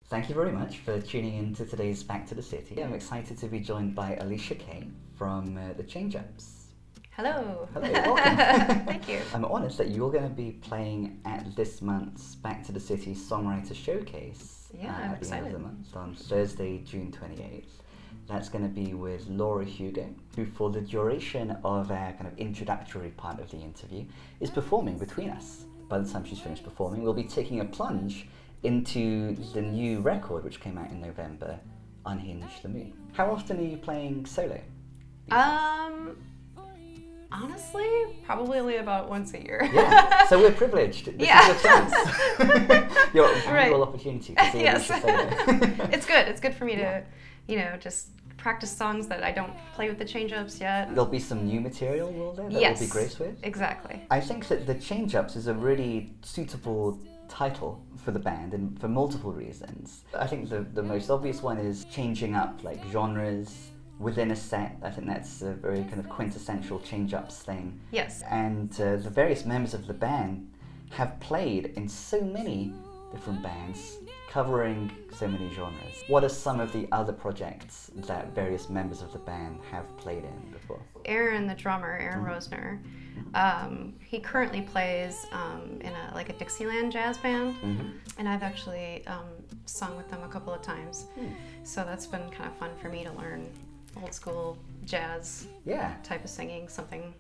Thank you very much for tuning in to today's Back to the City. I'm excited to be joined by ALICIA Kay from the Changeups. Hello. Hello, welcome. Thank you. I'm honoured that you're going to be playing at this month's Back to the City Songwriter Showcase Yeah, I'm at the end of the excited. month on Thursday, June 28th. That's going to be with Laura Hugo, who for the duration of our kind of introductory part of the interview is performing between us. By the time she's finished performing, we'll be taking a plunge into the new record which came out in November, Unhinged the Moon. How often are you playing solo? Honestly, probably only about once a year. Yeah, so we're privileged. This Yeah. is your chance. Your valuable opportunity to see Yes. Alicia solo. It's good. It's good for me to, just practice songs that I don't play with the Changeups yet. There'll be some new material, will there, that Yes. we'll be graced with? Exactly. I think that the Changeups is a really suitable title for the band, and for multiple reasons. I think the most obvious one is changing up like genres within a set. I think that's a very kind of quintessential Changeups thing. Yes. And the various members of the band have played in so many different bands, covering so many genres. What are some of the other projects that various members of the band have played in before? Aaron, the drummer, Aaron Rosner, he currently plays in a Dixieland jazz band, and I've actually sung with them a couple of times. So that's been kind of fun for me to learn old school jazz type of singing, something,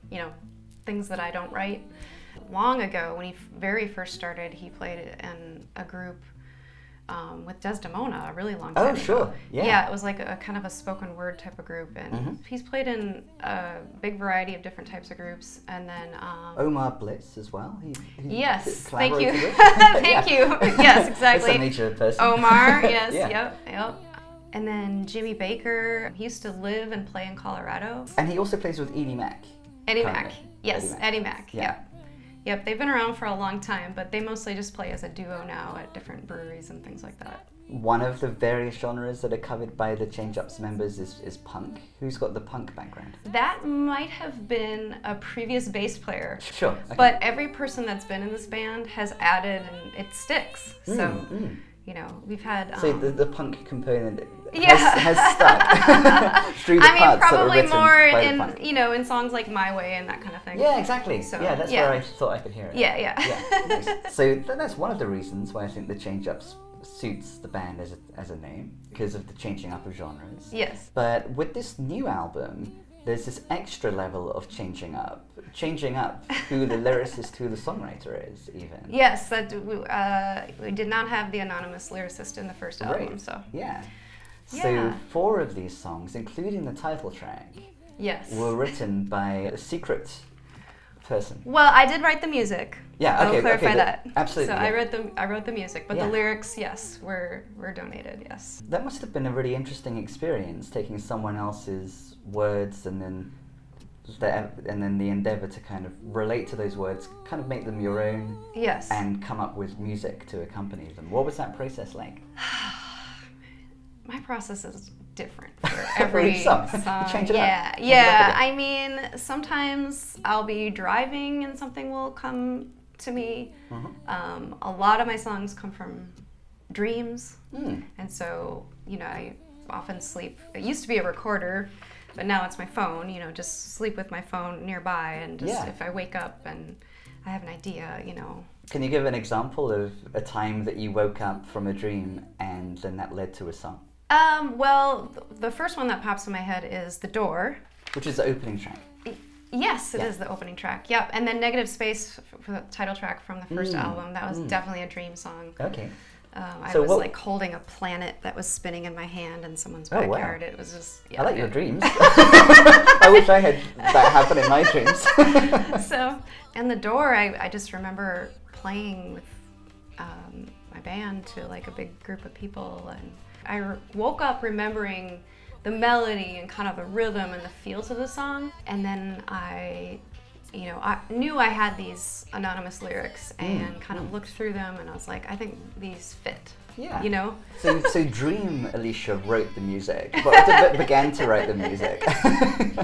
things that I don't write. Long ago, when he very first started, he played in a group with Desdemona a really long time ago. Sure. Yeah. Yeah, it was like a kind of a spoken word type of group, and he's played in a big variety of different types of groups. And then Omar Bliss as well. He yes, thank you. collaborated with. Thank you. Yes, exactly. That's a major person. Omar, yes, Yeah. yep. And then Jimmy Baker, he used to live and play in Colorado. And he also plays with Edie Mack. Eddie currently. Mack, yes, Eddie Mack, Yeah. Yep, they've been around for a long time, but they mostly just play as a duo now at different breweries and things like that. One of the various genres that are covered by the Changeups members is punk. Who's got the punk background? That might have been a previous bass player. Sure. Okay. But every person that's been in this band has added, and it sticks. So, we've had... So the punk component Yeah. has stuck through the parts that were probably written more by the in, punk. in songs like My Way and that kind of thing. Yeah, exactly. So, yeah, that's where I thought I could hear it. Yeah. Yeah, nice. So that's one of the reasons why I think the Changeups suits the band as a name, because of the changing up of genres. Yes. But with this new album, there's this extra level of changing up who the lyricist, who the songwriter is, even. Yes, we did not have the anonymous lyricist in the first album, Right. so... Yeah. Yeah. So 4 of these songs, including the title track, Yes. were written by a secret person. Well, I did write the music. Yeah, I'll okay, clarify that. absolutely. So yeah. I wrote the music, but Yeah. the lyrics, yes, were donated. Yes. That must have been a really interesting experience, taking someone else's words and then the endeavor to kind of relate to those words, kind of make them your own, Yes. and come up with music to accompany them. What was that process like? My process is different for every each song. You change it up. Yeah, Change it yeah. up a I mean, sometimes I'll be driving and something will come to me. A lot of my songs come from dreams, and so I often sleep. It used to be a recorder, but now it's my phone. Just sleep with my phone nearby, and just if I wake up and I have an idea, Can you give an example of a time that you woke up from a dream and then that led to a song? Well, the first one that pops in my head is The Door. Which is the opening track. Yes, it is the opening track. Yep, and then Negative Space for the title track from the first album. That was definitely a dream song. Okay. I was like holding a planet that was spinning in my hand in someone's backyard. Wow. It was just... I like your dreams. I wish I had that happen in my dreams. So, and The Door, I just remember playing with my band to like a big group of people, and I woke up remembering the melody and kind of the rhythm and the feel to the song, and then I knew I had these anonymous lyrics and kind of looked through them, and I was like, I think these fit. Yeah. So Dream Alicia wrote the music, but began to write the music.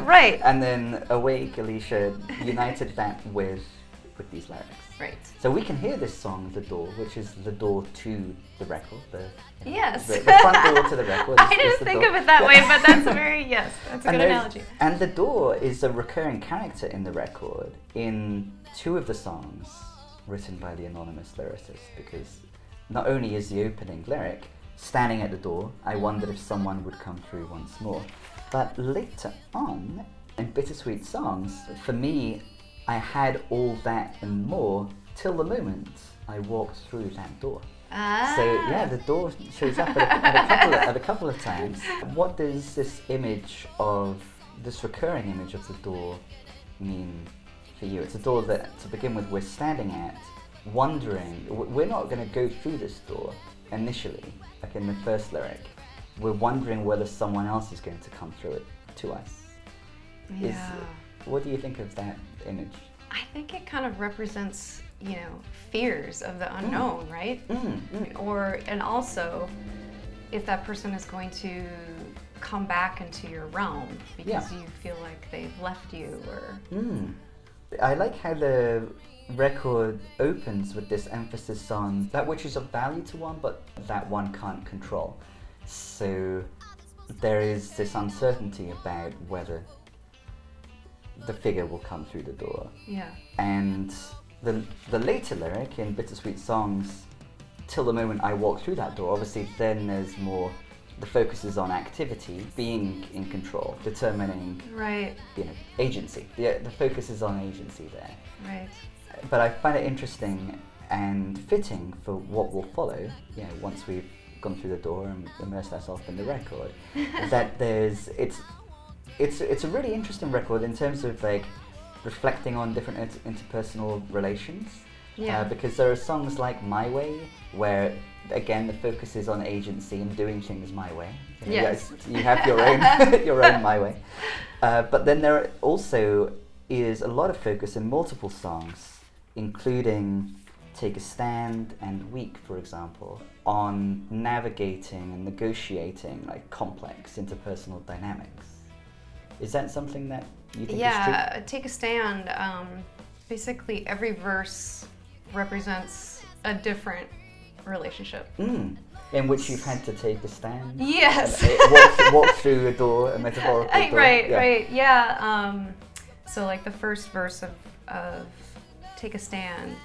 Right. And then Awake Alicia united that with with these lyrics. Right. So we can hear this song, The Door, which is the door to the record. Yes. The front door to the record. I didn't think of it that way, but that's that's a good analogy. And the door is a recurring character in the record in 2 of the songs written by the anonymous lyricist, because not only is the opening lyric, standing at the door, I wondered if someone would come through once more. But later on, in Bittersweet Songs, for me, I had all that and more till the moment I walked through that door. Ah. So yeah, the door shows up at a couple of times. What does this recurring image of the door mean for you? It's a door that, to begin with, we're standing at, wondering. We're not going to go through this door initially, like in the first lyric. We're wondering whether someone else is going to come through it to us. Yeah. What do you think of that image? I think it kind of represents, fears of the unknown, right? And also, if that person is going to come back into your realm because you feel like they've left you, or. I like how the record opens with this emphasis on that which is of value to one, but that one can't control. So there is this uncertainty about whether the figure will come through the door. Yeah. And the later lyric in Bittersweet Songs, till the moment I walk through that door, obviously then there's more, the focus is on activity, being in control, determining agency. The focus is on agency there. Right. But I find it interesting and fitting for what will follow, once we've gone through the door and immersed ourselves in the record, that it's a really interesting record in terms of like reflecting on different interpersonal relations. Yeah. Because there are songs like My Way where, again, the focus is on agency and doing things my way. Yes. You have your own your own My Way. But then there also is a lot of focus in multiple songs, including Take a Stand and Weak, for example, on navigating and negotiating like complex interpersonal dynamics. Is that something that you think is true? Take a Stand. Basically, every verse represents a different relationship. In which you've had to take a stand? Yes. Walk through a door, a metaphorical door. Right. Yeah. So like the first verse of Take a Stand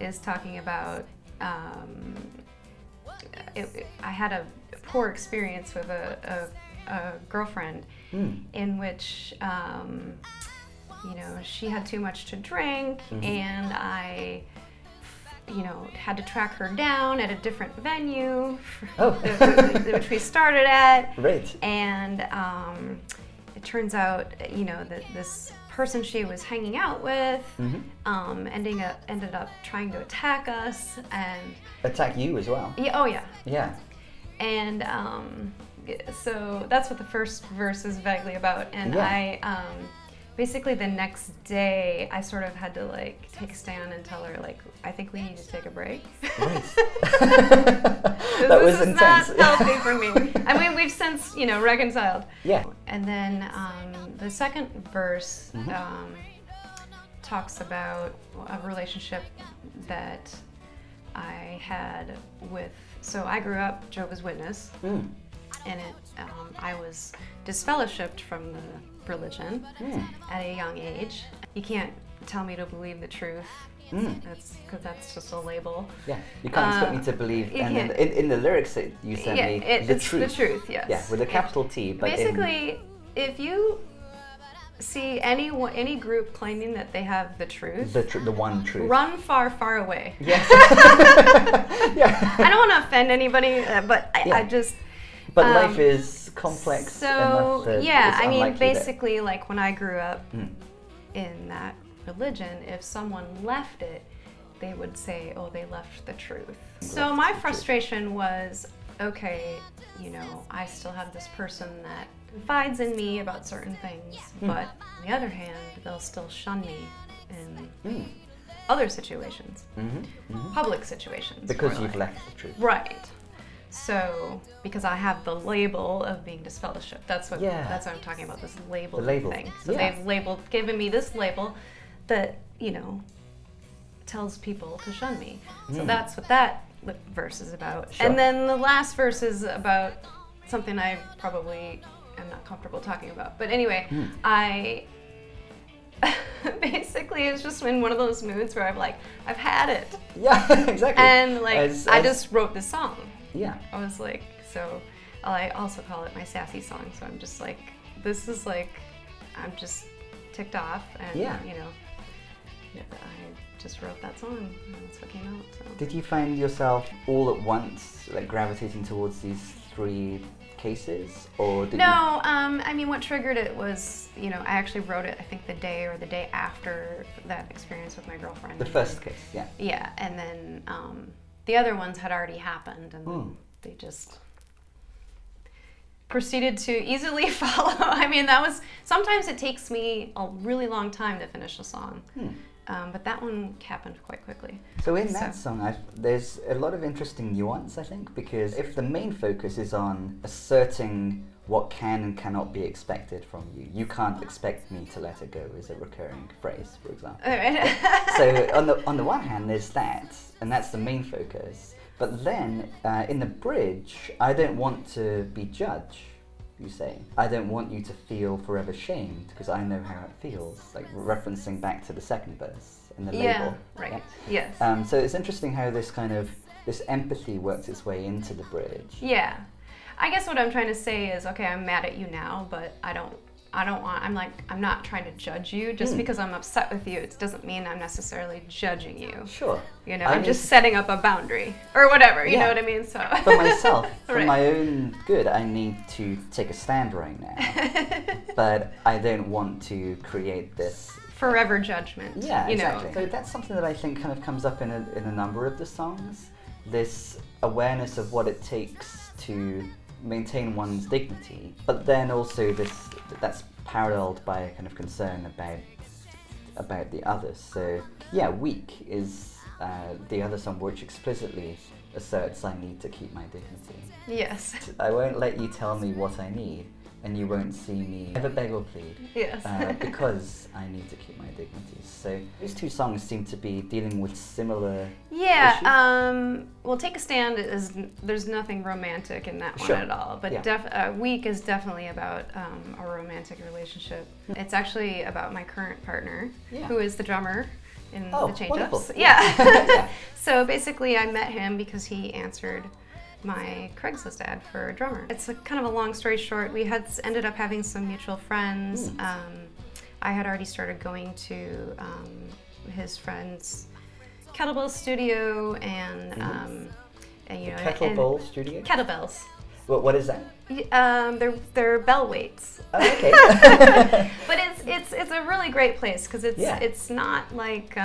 is talking about I had a poor experience with a girlfriend in which she had too much to drink, and I had to track her down at a different venue which we started at. Right. And it turns out that this person she was hanging out with ended up trying to attack us and attack you as well. Yeah. And so that's what the first verse is vaguely about. And I basically the next day I sort of had to like take a stand and tell her like, I think we need to take a break. Right. That was intense. This is not healthy for me. I mean, we've since reconciled. Yeah. And then the second verse talks about a relationship that I had with. So I grew up Jehovah's Witness, and I was disfellowshipped from the religion at a young age. You can't tell me to believe the truth. That's because that's just a label. Yeah, you can't expect me to believe. And in the lyrics that you sent me, the truth. The truth, yes. Yeah, with a capital T. But basically, if you see any group claiming that they have the truth, the one truth, run far, far away. Yes. Yeah. I don't want to offend anybody, but I just. But life is complex. So enough yeah, I mean, basically, like when I grew up in that religion, if someone left it, they would say, "Oh, they left the truth." So my frustration was, okay, I still have this person that confides in me about certain things, but on the other hand, they'll still shun me in other situations, public situations. Because you've left the truth. Right. So, because I have the label of being disfellowshipped, that's what I'm talking about, this label thing. So they've given me this label that, tells people to shun me. So that's what that verse is about. Sure. And then the last verse is about something I probably am not comfortable talking about. But anyway, I basically it's just in one of those moods where I've had it. Yeah, exactly. And I just wrote this song. Yeah. I was like, so I also call it my sassy song. So I'm just like, this is like, I'm just ticked off, and you know, I just wrote that song, and that's what came out. So. Did you find yourself all at once like gravitating towards these 3 cases, or did No, I mean, what triggered it was, you know, I actually wrote it, I think the day or the day after that experience with my girlfriend. The first case, yeah. Yeah, and then the other ones had already happened, and they just proceeded to easily follow. I mean, sometimes it takes me a really long time to finish a song. But that one happened quite quickly. So in that song, there's a lot of interesting nuance, I think, because if the main focus is on asserting what can and cannot be expected from you, you can't expect me to let it go is a recurring phrase, for example. All right. So on the one hand, there's that, and that's the main focus. But then in the bridge, I don't want to be judged. You say, I don't want you to feel forever shamed because I know how it feels, like referencing back to the second verse in the label. Right. Yes. So it's interesting how this empathy works its way into the bridge. Yeah. I guess what I'm trying to say is, okay, I'm mad at you now, but I'm not trying to judge you. Just because I'm upset with you, it doesn't mean I'm necessarily judging you. Sure. You know, I'm just setting up a boundary or whatever, you know what I mean? So for myself, for my own good, I need to take a stand right now. But I don't want to create this forever judgment. Yeah, exactly. Know. So that's something that I think kind of comes up in a number of the songs. This awareness of what it takes to maintain one's dignity, but then also that's paralleled by a kind of concern about the others. So yeah, Weak is the other song which explicitly asserts I need to keep my dignity. Yes. I won't let you tell me what I need, and you won't see me ever beg or plead. Yes. Because I need to keep my dignity. So these 2 songs seem to be dealing with similar issues. Well, Take a Stand there's nothing romantic in that one at all, but Weak is definitely about a romantic relationship. It's actually about my current partner, who is the drummer in the Changeups. Yeah. So basically I met him because he answered my Craigslist ad for a drummer. It's kind of a long story short. We had ended up having some mutual friends. I had already started going to his friend's kettlebell studio and you know, kettlebell studio. Kettlebells. What is that? They're bell weights. Oh, okay. But it's a really great place because it's not like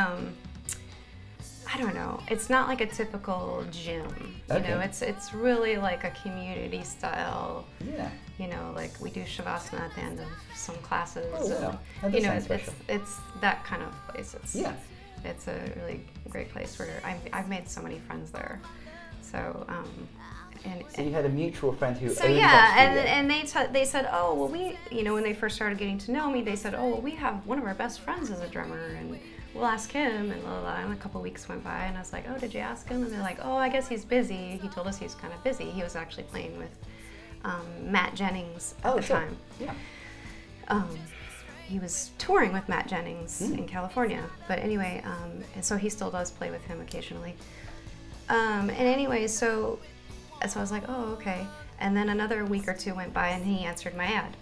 I don't know. It's not like a typical gym. You know, it's really like a community style. Yeah. You know, like we do shavasana at the end of some classes. Oh, wow. You know, it's that kind of place. It's a really great place where I've made so many friends there. So so you had a mutual friend who so owned yeah, that and they said, oh well, we, you know, when they first started getting to know me, they said, oh well, we have one of our best friends as a drummer, and we'll ask him, and blah, blah, blah. And a couple weeks went by, and I was like, oh, did you ask him? And they're like, oh, I guess he's busy. He told us he's kind of busy. He was actually playing with Matt Jennings at the time. Yeah. He was touring with Matt Jennings in California. But anyway, and so he still does play with him occasionally. And anyway, so I was like, oh, okay. And then another week or 2 went by, and he answered my ad.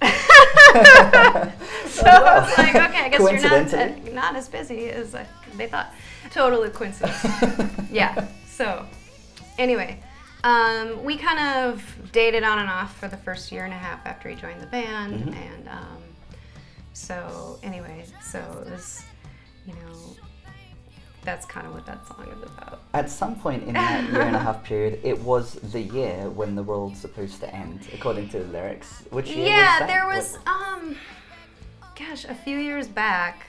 So I was like, okay, I guess you're not as busy as they thought. Totally coincidence. Yeah. So anyway, we kind of dated on and off for the first 1.5 years after he joined the band, and so anyway, so it was, you know, that's kind of what that song is about. At some point in that 1.5 year period, it was the year when the world's supposed to end, according to the lyrics. Which year was that? Yeah, there was, gosh, a few years back,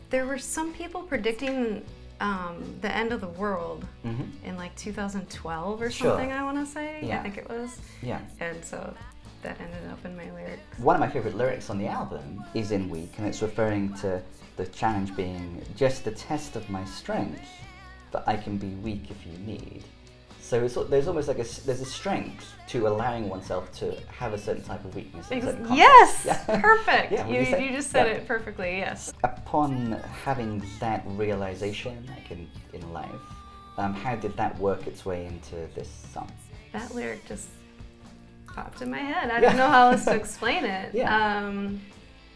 there were some people predicting the end of the world in like 2012 or something, I want to say. Yeah. I think it was. Yeah. And so that ended up in my lyrics. One of my favorite lyrics on the album is in Weak, and it's referring to the challenge being just the test of my strength, but I can be weak if you need. So there's almost like there's a strength to allowing oneself to have a certain type of weakness. Yes, yeah. Perfect. Yeah, you just said it perfectly. Yes. Upon having that realization, like in life, how did that work its way into this song? That lyric just popped in my head. I don't know how else to explain it. Yeah.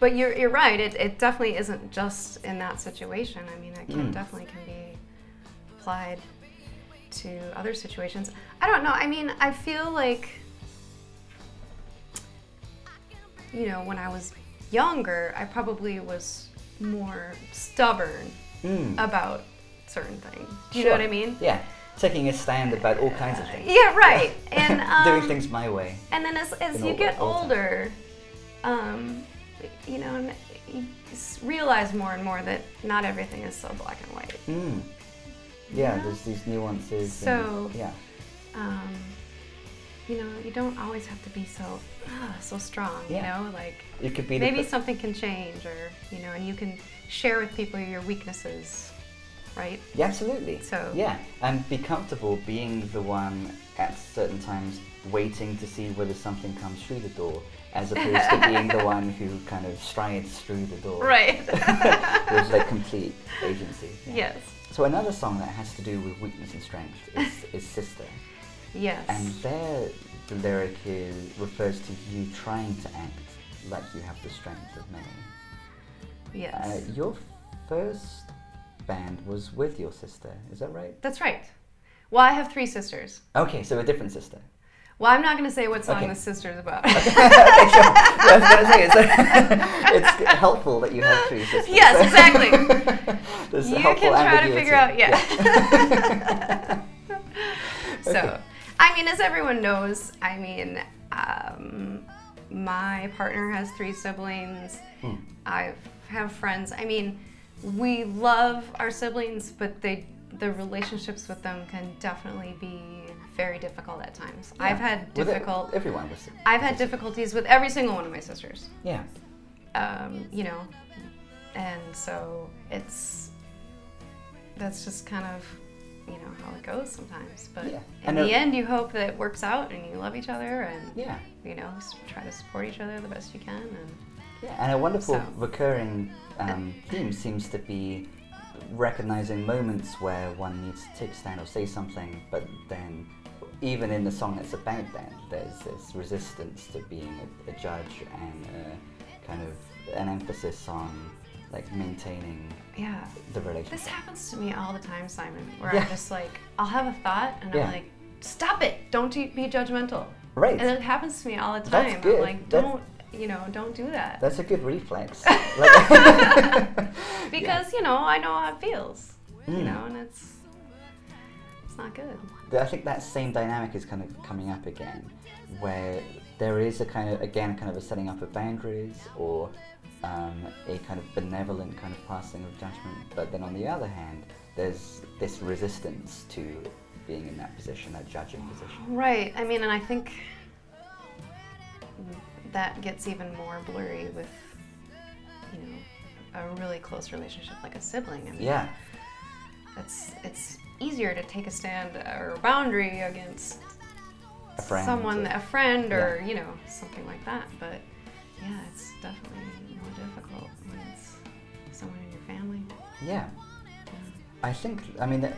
But you're right. It definitely isn't just in that situation. I mean, it definitely can be applied to other situations. I don't know. I mean, I feel like, when I was younger, I probably was more stubborn about certain things. Do you know what I mean? Yeah. Taking a stand about all kinds of things. Yeah, right. And doing things my way. And then as you get older, you realize more and more that not everything is so black and white. Yeah, there's these nuances. So, and, you don't always have to be so strong. Like you could be maybe something can change, or and you can share with people your weaknesses, right? Yeah, absolutely. So and be comfortable being the one at certain times waiting to see whether something comes through the door, as opposed to being the one who kind of strides through the door. Right. With like complete agency. Yeah. Yes. So another song that has to do with weakness and strength is Sister. Yes. And there the lyric refers to you trying to act like you have the strength of many. Yes. Your first band was with your sister, is that right? That's right. Well, I have 3 sisters. Okay, so a different sister. Well, I'm not going to say what song the sister's about. Okay, sure. Yeah, I was going to say, it's helpful that you have 3 sisters. Yes, exactly. There's you can try to figure out, So, Okay. I mean, as everyone knows, my partner has 3 siblings. I have friends. I mean, we love our siblings, but the relationships with them can definitely be very difficult at times. Yeah. I've had everyone was. I've had difficulties with every single one of my sisters. Yeah. And so that's just kind of how it goes sometimes. But in the end, you hope that it works out and you love each other and try to support each other the best you can. And a wonderful recurring theme seems to be recognizing moments where one needs to take a stand or say something, but then even in the song that's about that, there's this resistance to being a judge and kind of an emphasis on like maintaining the relationship. This happens to me all the time, Simon, where I'm just like, I'll have a thought and I'm like, stop it, don't be judgmental. Right. And it happens to me all the time. That's good. I'm like, don't do that. That's a good reflex. Because, I know how it feels, and it's not good. I think that same dynamic is kind of coming up again, where there is a kind of a setting up of boundaries or a kind of benevolent kind of passing of judgment, but then on the other hand, there's this resistance to being in that position, that judging position. Right. I mean, and I think that gets even more blurry with, a really close relationship like a sibling. I mean, it's easier to take a stand or a boundary against a friend, a friend or something like that. But it's definitely more difficult when it's someone in your family. Yeah. I think,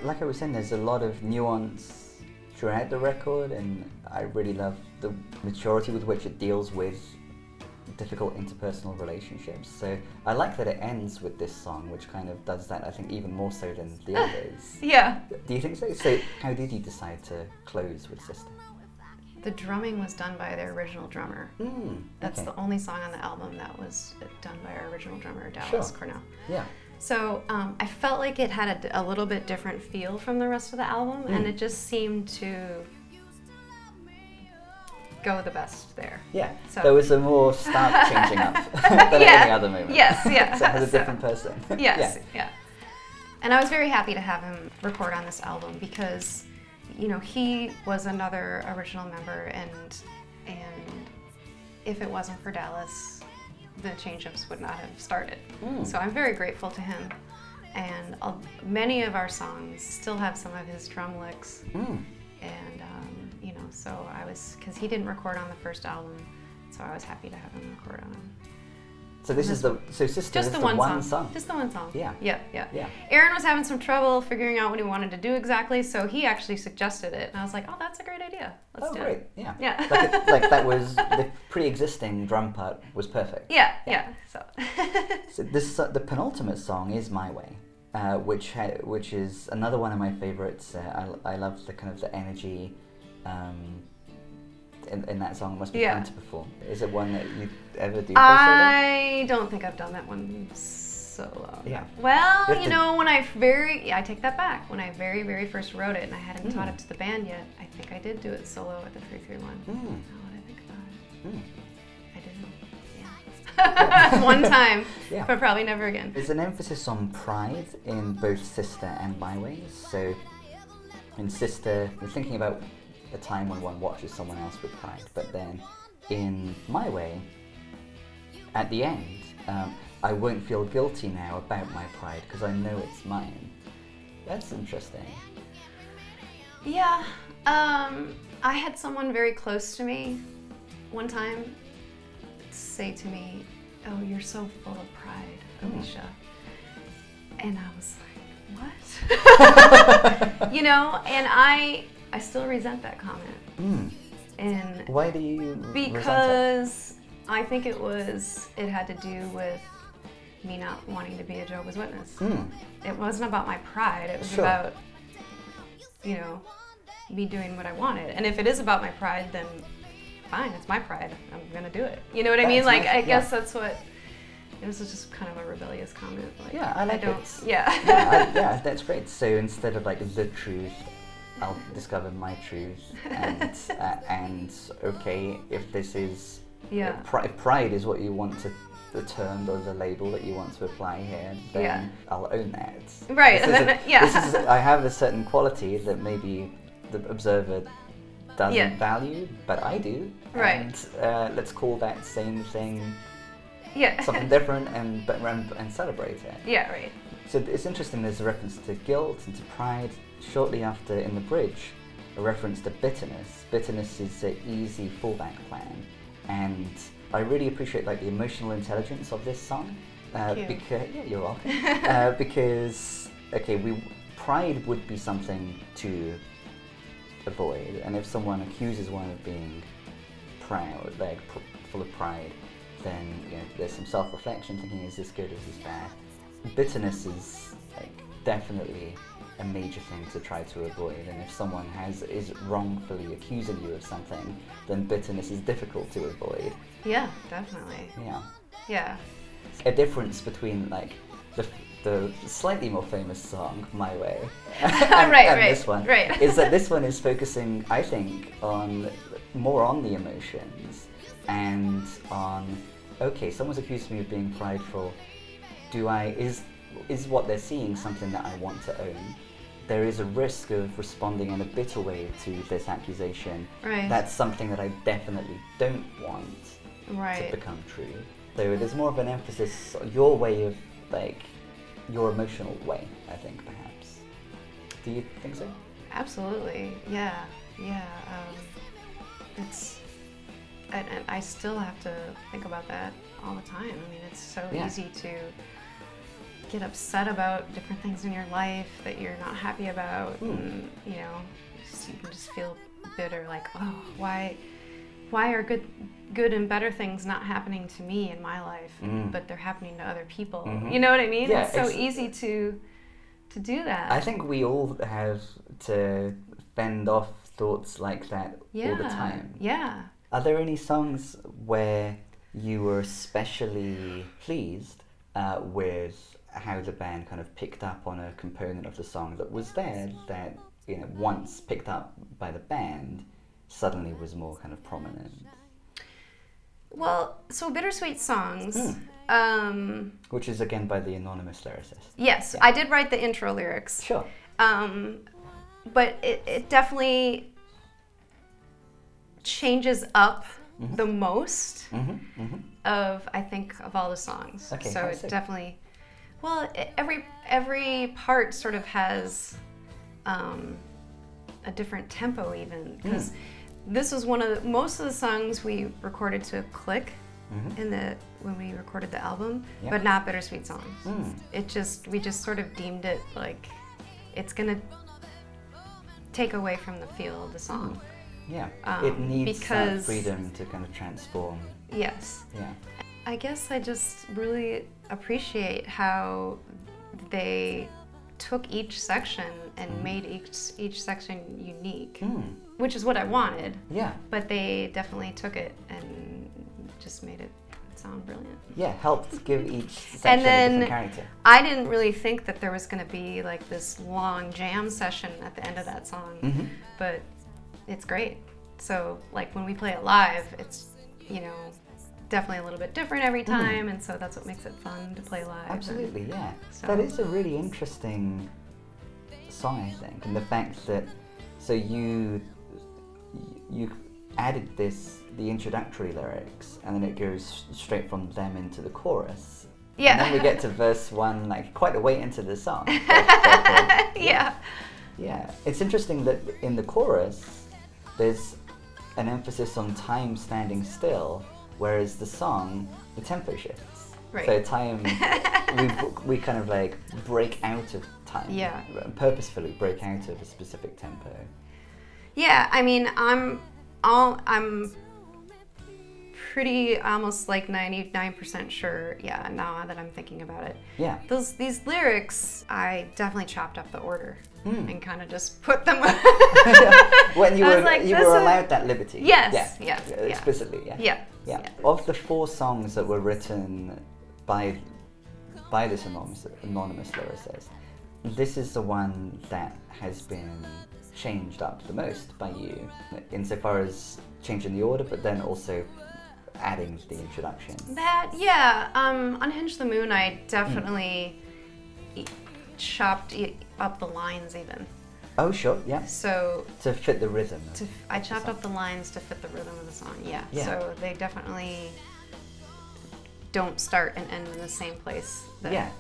like I was saying, there's a lot of nuance throughout the record, and I really love the maturity with which it deals with difficult interpersonal relationships. So I like that it ends with this song, which kind of does that, I think, even more so than the others. Yeah. Do you think so? So how did you decide to close with Sister? The drumming was done by their original drummer. That's the only song on the album that was done by our original drummer, Dallas Cornell. Yeah. So I felt like it had a little bit different feel from the rest of the album, and it just seemed to go the best there. Yeah, so there was a more stark changing up than any other moment. Yes, yeah. So it was a different person. Yes, yeah. And I was very happy to have him record on this album because, he was another original member, and if it wasn't for Dallas, the Changeups would not have started. So I'm very grateful to him. And many of our songs still have some of his drum licks. And, you know, so because he didn't record on the first album, so I was happy to have him record on it. So this is Sister, just is the one one song. Just the one song. Yeah. Yeah. Aaron was having some trouble figuring out what he wanted to do exactly, so he actually suggested it, and I was like, "Oh, that's a great idea. Let's do great. it." Yeah. Like that was the pre-existing drum part was perfect. Yeah. So. So the penultimate song is "My Way," which is another one of my favorites. I love the kind of the energy. In that song, it must be fun to perform. Is it one that you ever do? I don't think I've done that one solo. Yeah. Well, you know, I take that back. When I very, very first wrote it, and I hadn't taught it to the band yet, I think I did do it solo at the 331. Now that I think about it, I didn't. Yeah. One time, but probably never again. There's an emphasis on pride in both Sister and My Way. So, in Sister, we're thinking about a time when one watches someone else with pride, but then in My Way, at the end, I won't feel guilty now about my pride because I know it's mine. That's interesting. Yeah, I had someone very close to me one time say to me, "Oh, you're so full of pride, Alicia," and I was like, "What?" You know, and I still resent that comment. And why do you resent it? Because I think it had to do with me not wanting to be a Jehovah's Witness. It wasn't about my pride. It was about, you know, me doing what I wanted. And if it is about my pride, then fine, it's my pride. I'm gonna do it. You know what I mean? Like, I guess that's what. This is just kind of a rebellious comment. Like, I like it. Yeah, That's great. So instead of like the truth, I'll discover my truth, and okay, if this is if pride is what you want to, the term or the label that you want to apply here, then I'll own that. Right. I have a certain quality that maybe the observer doesn't value, but I do. Right. And let's call that same thing something different and celebrate it. Yeah. Right. So it's interesting, there's a reference to guilt and to pride. Shortly after, in the bridge, a reference to bitterness. Bitterness is an easy fallback plan. And I really appreciate like the emotional intelligence of this song. Because you're welcome. Because, pride would be something to avoid. And if someone accuses one of being proud, like full of pride, then there's some self-reflection, thinking, is this good, is this bad? Bitterness is definitely a major thing to try to avoid, and if someone is wrongfully accusing you of something, then bitterness is difficult to avoid. Yeah, definitely. Yeah. A difference between the slightly more famous song "My Way" and this one is that this one is focusing, I think, more on the emotions and on someone's accused me of being prideful. Is what they're seeing something that I want to own? There is a risk of responding in a bitter way to this accusation. Right. That's something that I definitely don't want to become true. So there's more of an emphasis on your way of, your emotional way, I think, perhaps. Do you think so? Absolutely, yeah. And I still have to think about that all the time. I mean, it's so easy to get upset about different things in your life that you're not happy about, and you can just feel bitter, like, oh, why are good and better things not happening to me in my life, but they're happening to other people? You know what I mean? Yeah, it's so easy to do that. I think we all have to fend off thoughts like that all the time. Yeah. Are there any songs where you were especially pleased with how the band kind of picked up on a component of the song that was there that, once picked up by the band, suddenly was more kind of prominent? Well, so Bittersweet Songs. Which is again by the anonymous lyricist. Yes, I did write the intro lyrics. Sure. But it definitely changes up the most of, I think, of all the songs. Okay, so how it so? definitely, well, every part sort of has a different tempo even, because this was most of the songs we recorded to a click when we recorded the album, but not Bittersweet Songs. We just sort of deemed it like it's gonna take away from the feel of the song. Yeah, it needs that because freedom to kind of transform. Yes. Yeah. I guess I just really appreciate how they took each section and made each section unique, which is what I wanted. Yeah. But they definitely took it and just made it sound brilliant. Yeah, helped give each section a different character. I didn't really think that there was going to be like this long jam session at the end of that song, but it's great. So like when we play it live, it's, definitely a little bit different every time, and so that's what makes it fun to play live. Absolutely, yeah. So. That is a really interesting song, I think, and the fact that you added the introductory lyrics, and then it goes straight from them into the chorus. Yeah. And then we get to verse 1, like quite a way into the song. Yeah. It's interesting that in the chorus, there's an emphasis on time standing still, whereas the song, the tempo shifts. Right. So time, we kind of like break out of time. Yeah. Purposefully break out of a specific tempo. Yeah, I mean, I'm pretty almost like 99% sure, now that I'm thinking about it. Yeah. These lyrics, I definitely chopped up the order and kind of just put them When you were allowed that liberty. Yes, yeah. Explicitly, yeah. Of the 4 songs that were written by this anonymous lyricist, this is the one that has been changed up the most by you, insofar as changing the order, but then also adding the introduction. Unhinge the Moon, I definitely chopped up the lines even. Oh, sure, yeah. So to fit the rhythm. I chopped up the lines to fit the rhythm of the song, yeah. So they definitely don't start and end in the same place that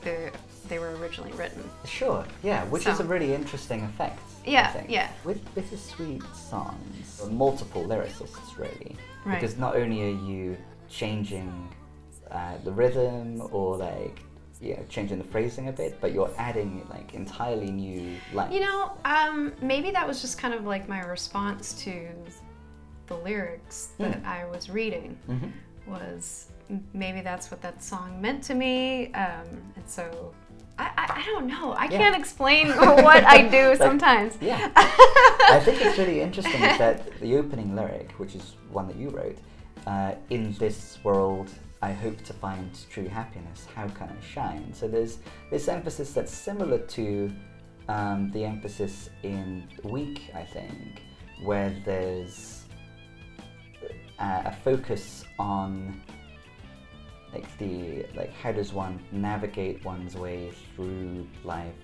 they were originally written. Sure, yeah, which is a really interesting effect. Yeah, I think. yeah. With Bittersweet Songs, multiple lyricists really, Right. because not only are you changing the rhythm or like changing the phrasing a bit, but you're adding like entirely new lines. Maybe that was just kind of like my response to the lyrics that I was reading. Was maybe that's what that song meant to me, and so I don't know. I can't explain what I do sometimes. Yeah. I think it's really interesting that the opening lyric, which is one that you wrote, in this world I hope to find true happiness, how can I shine? So there's this emphasis that's similar to the emphasis in Weak, I think, where there's a focus on how does one navigate one's way through life.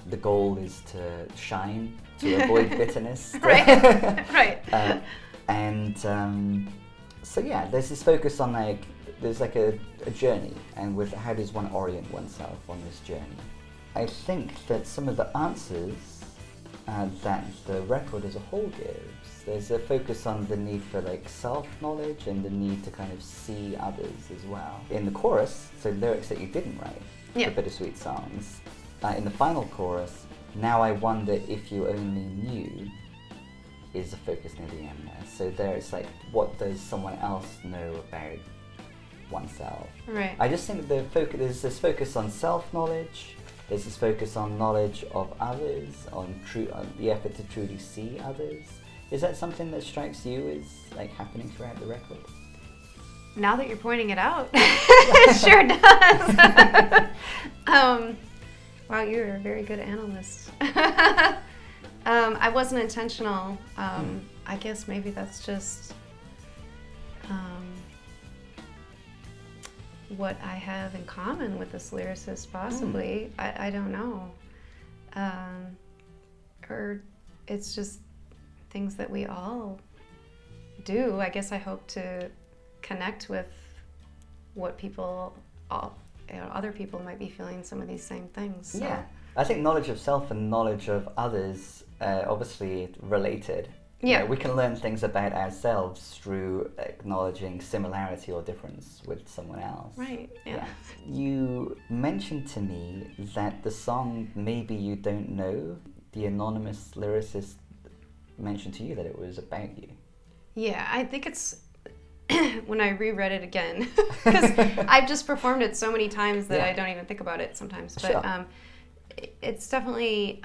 The goal is to shine, to avoid bitterness. Right. So there's this focus on there's a journey, and with how does one orient oneself on this journey. I think that some of the answers that the record as a whole gives, there's a focus on the need for self-knowledge and the need to kind of see others as well. In the chorus, so lyrics that you didn't write, the Bittersweet Songs, in the final chorus, now I wonder if you only knew, is a focus near the end there. So there's what does someone else know about oneself? Right. I just think there's this focus on self-knowledge, there's this focus on knowledge of others, on the effort to truly see others. Is that something that strikes you as happening throughout the record? Now that you're pointing it out, it sure does. Wow, you're a very good analyst. I wasn't intentional. I guess maybe that's just what I have in common with this lyricist, possibly. I don't know. Or it's just things that we all do, I guess I hope to connect with what other people might be feeling some of these same things. So. Yeah, I think knowledge of self and knowledge of others obviously related. Yeah. We can learn things about ourselves through acknowledging similarity or difference with someone else. Right, yeah. You mentioned to me that the song Maybe You Don't Know, the anonymous lyricist mentioned to you that it was about you. Yeah, I think it's when I reread it again, because I've just performed it so many times that I don't even think about it sometimes. But Sure. It's definitely,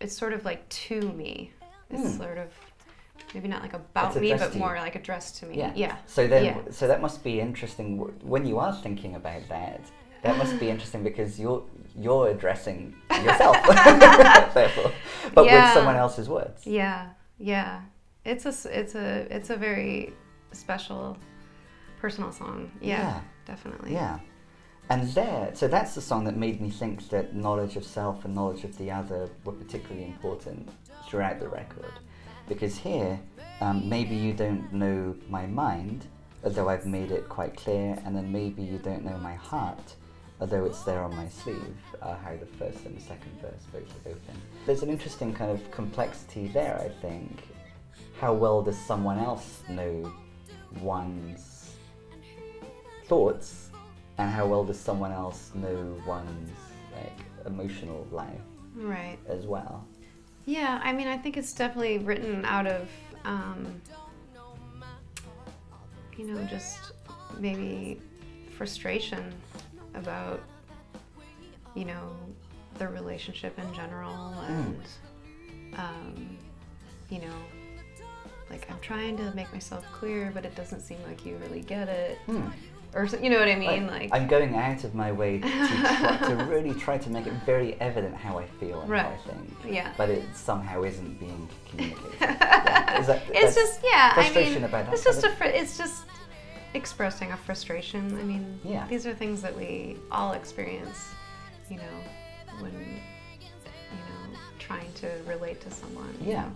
it's sort of like to me. It's sort of, maybe not like about me, but more like addressed to me. Yeah. So then, so that must be interesting when you are thinking about that. That must be interesting because you're addressing yourself, therefore, but with someone else's words. Yeah. It's a very special, personal song. Yeah, definitely. Yeah. And so that's the song that made me think that knowledge of self and knowledge of the other were particularly important throughout the record. Because here, maybe you don't know my mind, although I've made it quite clear, and then maybe you don't know my heart, although it's there on my sleeve, how the first and the second verse both open. There's an interesting kind of complexity there, I think. How well does someone else know one's thoughts, and how well does someone else know one's emotional life as well? Yeah, I mean, I think it's definitely written out of, just maybe frustration about, the relationship in general, and, like I'm trying to make myself clear, but it doesn't seem like you really get it. Or, you know what I mean? Like I'm going out of my way to really try to make it very evident how I feel and how I think. Yeah. But it somehow isn't being communicated. Frustration about that. It's just expressing a frustration. I mean, these are things that we all experience, when, trying to relate to someone. Yeah.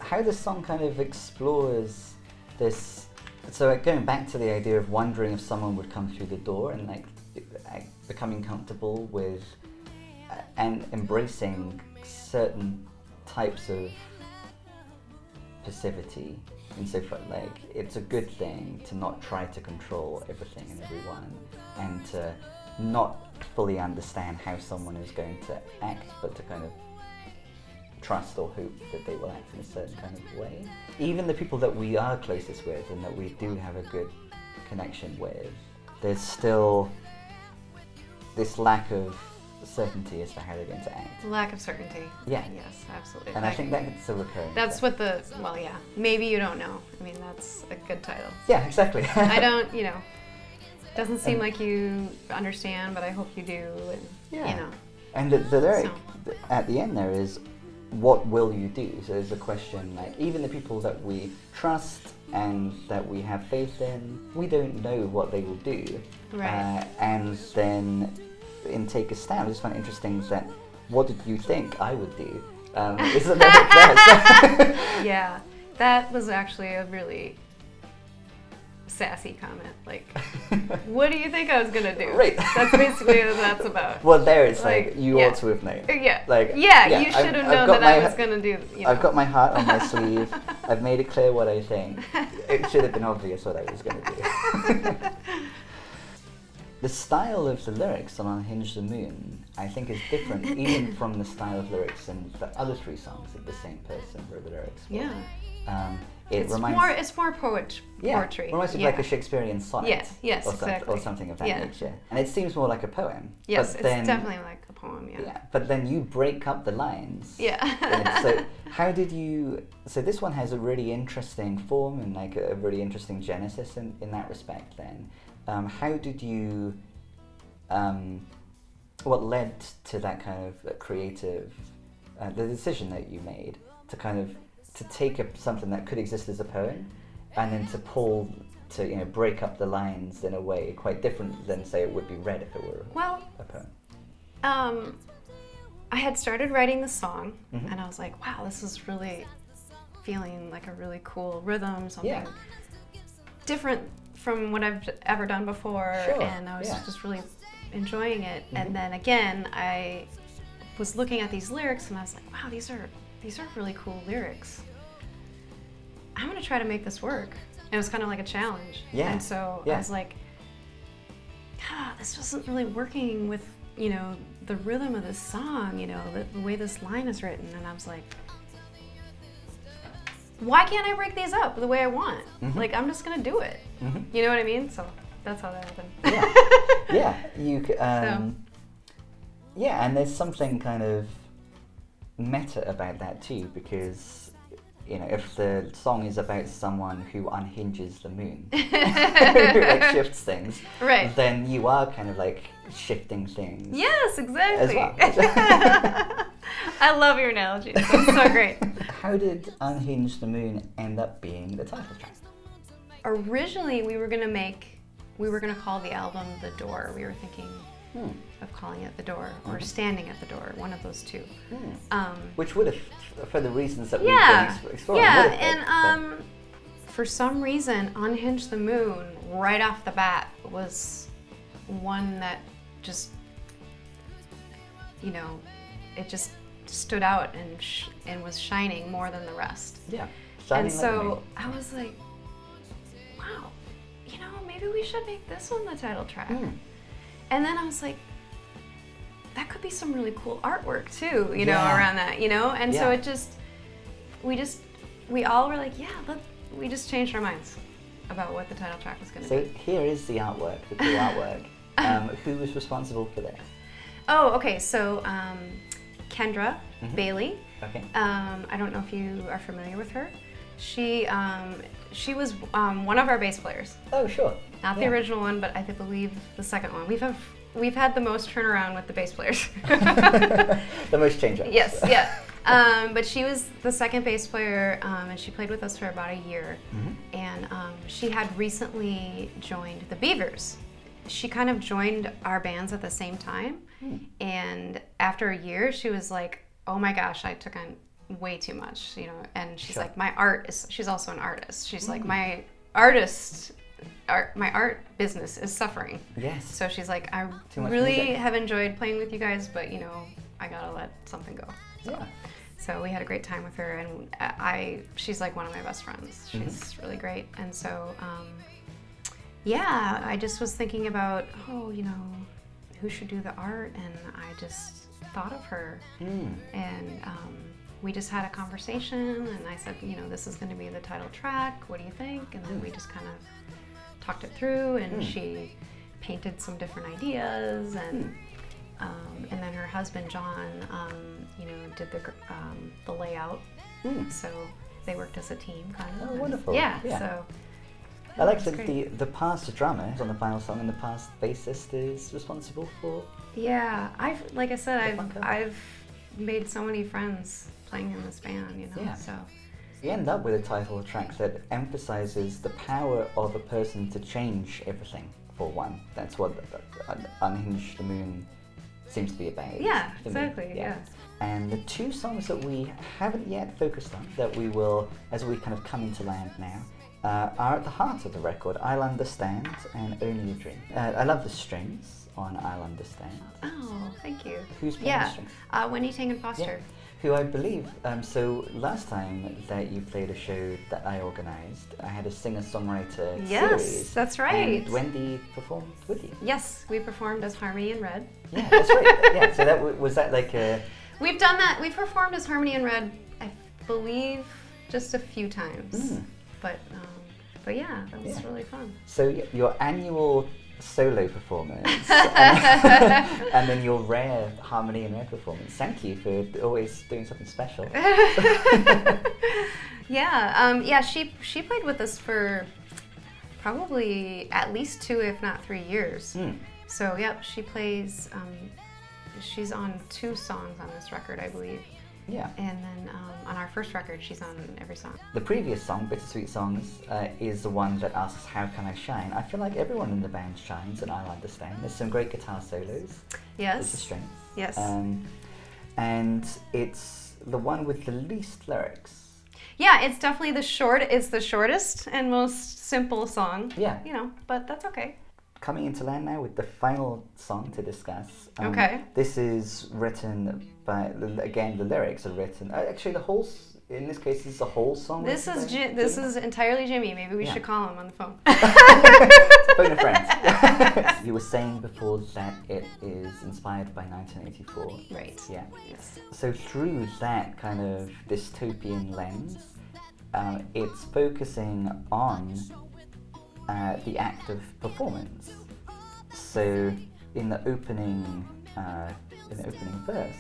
How the song kind of explores this. So going back to the idea of wondering if someone would come through the door and becoming comfortable with and embracing certain types of passivity, and so it's a good thing to not try to control everything and everyone, and to not fully understand how someone is going to act, but to kind of trust or hope that they will act in a certain kind of way. Even the people that we are closest with and that we do have a good connection with, there's still this lack of certainty as to how they're going to act. Lack of certainty. Yeah. Yes, absolutely. And I think that's a recurring That's what maybe you don't know. I mean, that's a good title. Yeah, exactly. I don't, doesn't seem like you understand, but I hope you do. And, And the lyric at the end there is, what will you do? So there's a question, even the people that we trust and that we have faith in, we don't know what they will do. Right. And then in Take a Stand, I just found it interesting that, what did you think I would do? Is the lyric there. Yeah, that was actually a really sassy comment. Like, what do you think I was gonna do? Right. That's basically what that's about. Well, there it's you ought to have known. Yeah. You should have known that I was gonna do. I've got my heart on my sleeve. I've made it clear what I think. It should have been obvious what I was gonna do. The style of the lyrics on Unhinge the Moon, I think, is different even from the style of lyrics in the other three songs that the same person wrote the lyrics for. Yeah. It's more poetry. Almost like a Shakespearean sonnet. Yes, or exactly. Or something of that nature. And it seems more like a poem. Yes, it's definitely like a poem, yeah. But then you break up the lines. Yeah. So how did you... So this one has a really interesting form and a really interesting genesis in that respect then. How did you... what led to that kind of creative... the decision that you made to take something that could exist as a poem and then to break up the lines in a way quite different than, say, it would be read if it were a poem? I had started writing the song, and I was like, wow, this is really feeling like a really cool rhythm, something Yeah. different from what I've ever done before, Sure, and I was yeah. just really enjoying it. And then again, I was looking at these lyrics and I was like, wow, these are really cool lyrics. I'm gonna try to make this work. And it was kind of like a challenge. Yeah, And so yeah. I was like, this wasn't really working with, you know, the rhythm of this song, you know, the way this line is written. And I was like, why can't I break these up the way I want? Like, I'm just gonna do it. You know what I mean? So that's how that happened. Yeah, you yeah, and there's something kind of meta about that too, because you know, if the song is about someone who unhinges the moon, who like shifts things, Right. then you are kind of like shifting things. Yes, exactly. As well. I love your analogies. That's so great. How did Unhinge the Moon end up being the title track? Originally, we were gonna call the album The Door. We were thinking of calling it The Door or Standing at the Door, one of those two. Which would have, for the reasons that Yeah, we've been exploring, yeah, would have and for some reason, Unhinge the Moon, right off the bat, was one that just, you know, it just stood out and was shining more than the rest. yeah. And Shining like the so moon. I was like, wow, you know, maybe we should make this one the title track. And then I was like, that could be some really cool artwork too, you know, Yeah. around that, you know? And so Yeah. it just, we all were like, yeah, we just changed our minds about what the title track was gonna So be. here is the artwork, the cool artwork. Who was responsible for this? Oh, okay, so Kendra Bailey, Okay. I don't know if you are familiar with her. She was one of our bass players. Oh, sure. Not the Yeah. original one, but I believe the second one. We've had the most turnaround with the bass players. The most Changeups. Yes, yeah. But she was the second bass player, and she played with us for about a year. And she had recently joined the Beavers. She kind of joined our bands at the same time. And after a year, she was like, "Oh my gosh, I took on way too much," you know. And she's Sure. like, she's also an artist. She's like, my art business is suffering. Yes. So she's like, I Too much really music. have enjoyed playing with you guys, but you know, I gotta let something go. Yeah. So we had a great time with her, and she's like one of my best friends. She's really great. And so, yeah, I just was thinking about, you know, who should do the art, and I just thought of her. And we just had a conversation, and I said, you know, this is going to be the title track. What do you think? And then we just kind of talked it through, and she painted some different ideas, and then her husband John, you know, did the layout. So they worked as a team, kind of. Oh, wonderful. Yeah. Yeah. So I like it's that great. the past drummer is on the final song and the past bassist is responsible for. Yeah, like I said, fun cover. I've made so many friends playing in this band, you know. Yeah. So You end up with a title track that emphasizes the power of a person to change everything, for one. That's what Unhinge the Moon seems to be about. yeah, to me. exactly. Yeah. And the two songs that we haven't yet focused on, that we will, as we kind of come into land now, are at the heart of the record, I'll Understand and Only a Dream. I love the strings on I'll Understand. Oh, thank you. Who's playing the strings? Wendy Tangen Foster. Who I believe, so last time that you played a show that I organised, I had a singer-songwriter Yes, series. that's right. And Wendy performed with you. Yes, we performed as Harmony in Red. Yeah, that's right. Yeah, so that was that like a... We've done that. We've performed as Harmony in Red, I believe, just a few times. But yeah, that was really fun. So your annual solo performance and then your rare Harmony in Red performance. Thank you for always doing something special. Yeah, she played with us for probably at least 2, if not 3 years. So yep, she plays. She's on 2 songs on this record, I believe. Yeah. And then on our first record, she's on every song. The previous song, Bittersweet Songs, is the one that asks, how can I shine? I feel like everyone in the band shines, and I'll understand. There's some great guitar solos. Yes. There's the strings. Yes. And it's the one with the least lyrics. Yeah, it's definitely it's the shortest and most simple song. Yeah. You know, but that's okay. Coming into land now with the final song to discuss. Okay. This is written by, again, the lyrics are written, actually in this case, it's the whole song. This is entirely Jimmy. Maybe we should call him on the phone. Phone a friend. You were saying before that it is inspired by 1984. Right. Yeah. Yes. So through that kind of dystopian lens, it's focusing on the act of performance. So in the opening verse,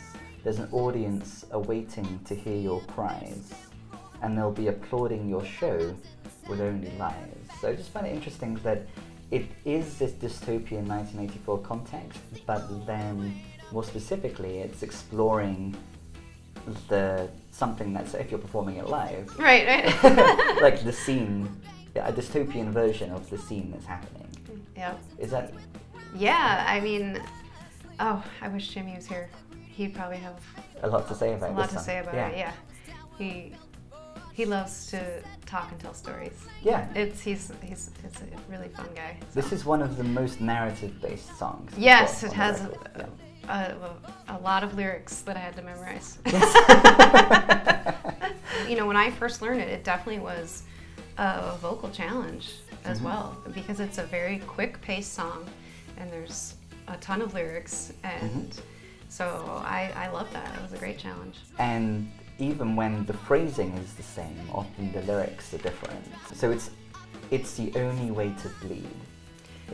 there's an audience awaiting to hear your cries, and they'll be applauding your show with only lies. So I just find it interesting that it is this dystopian 1984 context, but then more specifically, it's exploring something that's, if you're performing it live, Right. like the scene, a dystopian version of the scene that's happening. Yeah. Is that? Yeah, I mean, I wish Jimmy was here. He'd probably have A lot to say about a this lot to song. say about it. Yeah, he loves to talk and tell stories. Yeah. He's a really fun guy. So. This is one of the most narrative-based songs. Yes, on it the has record. a lot of lyrics that I had to memorize. Yes. You know, when I first learned it, it definitely was a vocal challenge as Mm-hmm. well, because it's a very quick-paced song, and there's a ton of lyrics, and so I love that. It was a great challenge. And even when the phrasing is the same, often the lyrics are different. So it's the only way to bleed.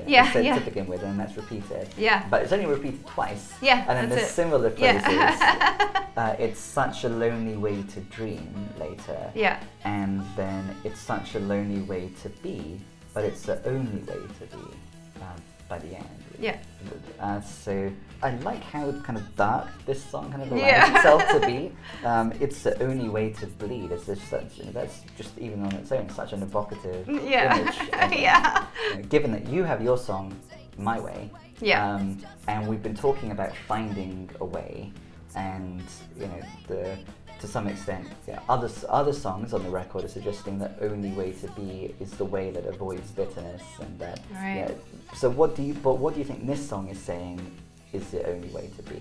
Yeah, It's said yeah. to begin with, and that's repeated. Yeah. But it's only repeated twice. Yeah, And then that's there's it. similar phrases. Yeah. It's such a lonely way to dream later. Yeah. And then it's such a lonely way to be, but it's the only way to be by the end. Yeah. So I like how kind of dark this song kind of allows Yeah. itself to be. It's the only way to bleed. It's just such, that's just even on its own such an evocative Yeah. image. of it. Yeah. Given that you have your song, My Way, Yeah. and we've been talking about finding a way, and to some extent, other songs on the record are suggesting that only way to be is the way that avoids bitterness, and that. Right. Yeah, so what do you think this song is saying is the only way to be?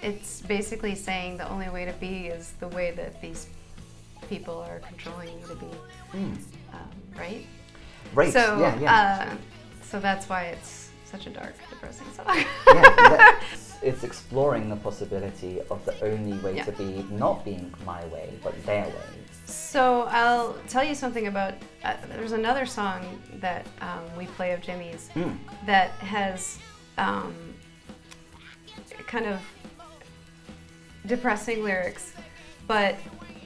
It's basically saying the only way to be is the way that these people are controlling you to be. Right? Right. So, yeah. so that's why it's such a dark, depressing song. It's exploring the possibility of the only way Yeah. to be not being my way, but their way. So I'll tell you something about, there's another song that we play of Jimmy's that has kind of depressing lyrics, but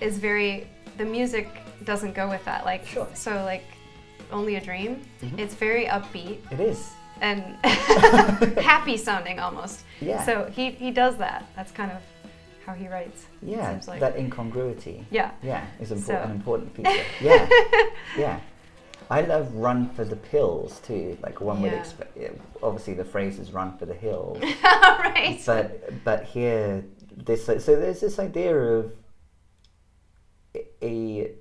is the music doesn't go with that. Like, Sure. So like Only a Dream, it's very upbeat It is. and happy sounding almost. Yeah. So he does that. That's kind of how he writes. Yeah, seems like. that incongruity. Yeah. Yeah, is So- an important feature. Yeah, yeah. I love Run for the Pills too. Like one would Yeah. expect. Obviously, the phrase is Run for the Hills. Right. But here, so there's this idea of a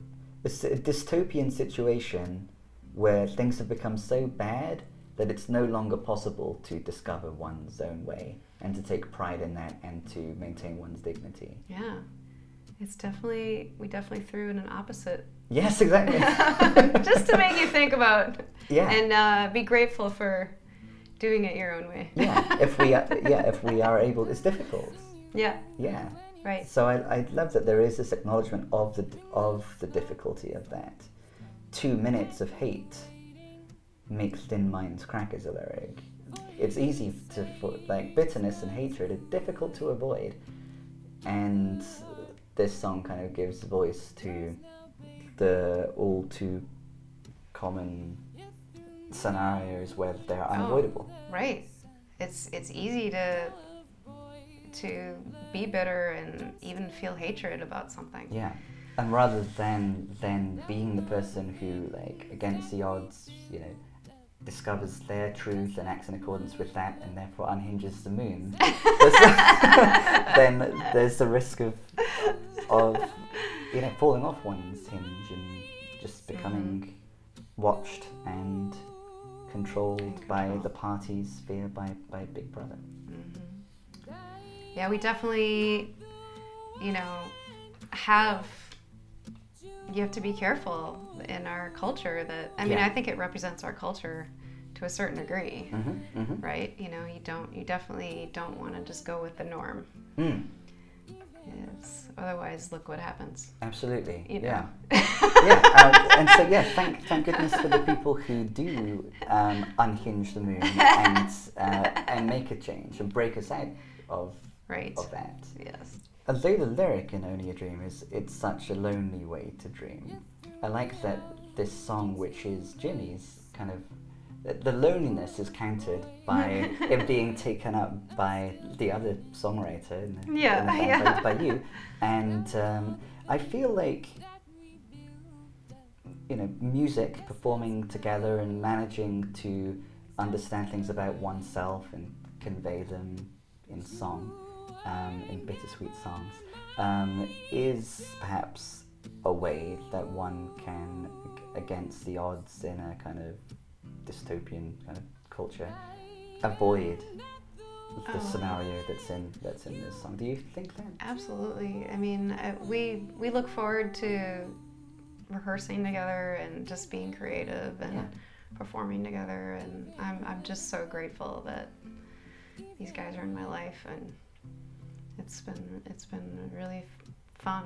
dystopian situation where things have become so bad that it's no longer possible to discover one's own way and to take pride in that and to maintain one's dignity. Yeah. We definitely threw in an opposite. Yes, exactly. Just to make you think about Yeah. and be grateful for doing it your own way. Yeah, if we are able, it's difficult. Yeah. Yeah. Right. So I love that there is this acknowledgement of the difficulty of that. 2 minutes of hate makes thin minds crack is a lyric. It's easy like bitterness and hatred are difficult to avoid, and this song kind of gives voice to the all too common scenarios where they're unavoidable. Right. It's easy to be bitter and even feel hatred about something. Yeah. And rather than being the person who, like, against the odds, discovers their truth and acts in accordance with that and therefore unhinges the moon, then there's the risk of falling off one's hinge and just becoming watched and controlled by the party sphere, by Big Brother. Yeah, we definitely, you have to be careful in our culture that, I think it represents our culture to a certain degree, right? You definitely don't want to just go with the norm. Yes, otherwise look what happens. Absolutely. Yeah. And so thank goodness for the people who do unhinge the moon and make a change and break us out of that. Yes. Although the lyric in Only a Dream is, it's such a lonely way to dream, I like that this song, which is Jimmy's, kind of, the loneliness is countered by it being taken up by the other songwriter in the band, by you. And I feel like, music, performing together and managing to understand things about oneself and convey them in song, in bittersweet songs, is perhaps a way that one can, against the odds in a kind of dystopian kind of culture, avoid the scenario that's in this song. Do you think that? Absolutely. I mean, we look forward to rehearsing together and just being creative and performing together, and I'm just so grateful that these guys are in my life, and it's been really fun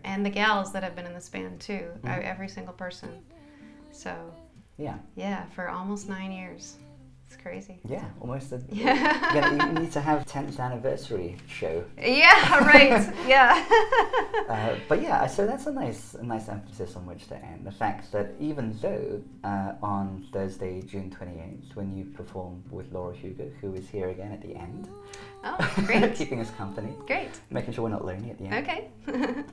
and the gals that have been in this band too, every single person. So for almost 9 years. It's crazy. Yeah, almost. You need to have 10th anniversary show. Yeah, right. Yeah. But so that's a nice emphasis on which to end. The fact that even though on Thursday, June 28th, when you perform with Laura Hugo, who is here again at the end. Oh, great. Keeping us company. Great. Making sure we're not lonely at the end. Okay.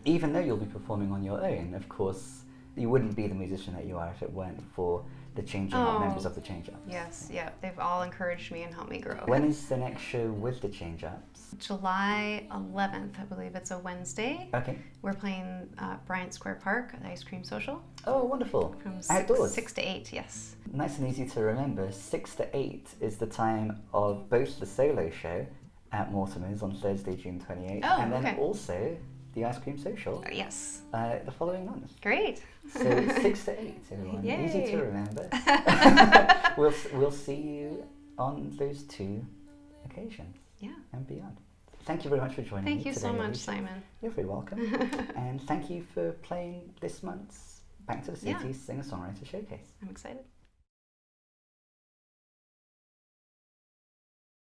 Even though you'll be performing on your own, of course, you wouldn't be the musician that you are if it weren't for the Changeups, members of the Changeups. Yes, they've all encouraged me and helped me grow. When is the next show with the Changeups? July 11th, I believe. It's a Wednesday. Okay. We're playing Bryant Square Park, the ice cream social. Oh, wonderful. From outdoors. 6 to 8, yes. Nice and easy to remember. 6 to 8 is the time of both the solo show at Mortimer's on Thursday, June 28th, and then also the ice cream social. Yes. The following month. Great. So 6 to 8, everyone. Yay. Easy to remember. We'll see you on those two occasions. Yeah. And beyond. Thank you very much for joining me Thank you today, so much, Alicia. Simon. You're very welcome. And thank you for playing this month's Back to the City Singer-Songwriter Showcase. I'm excited.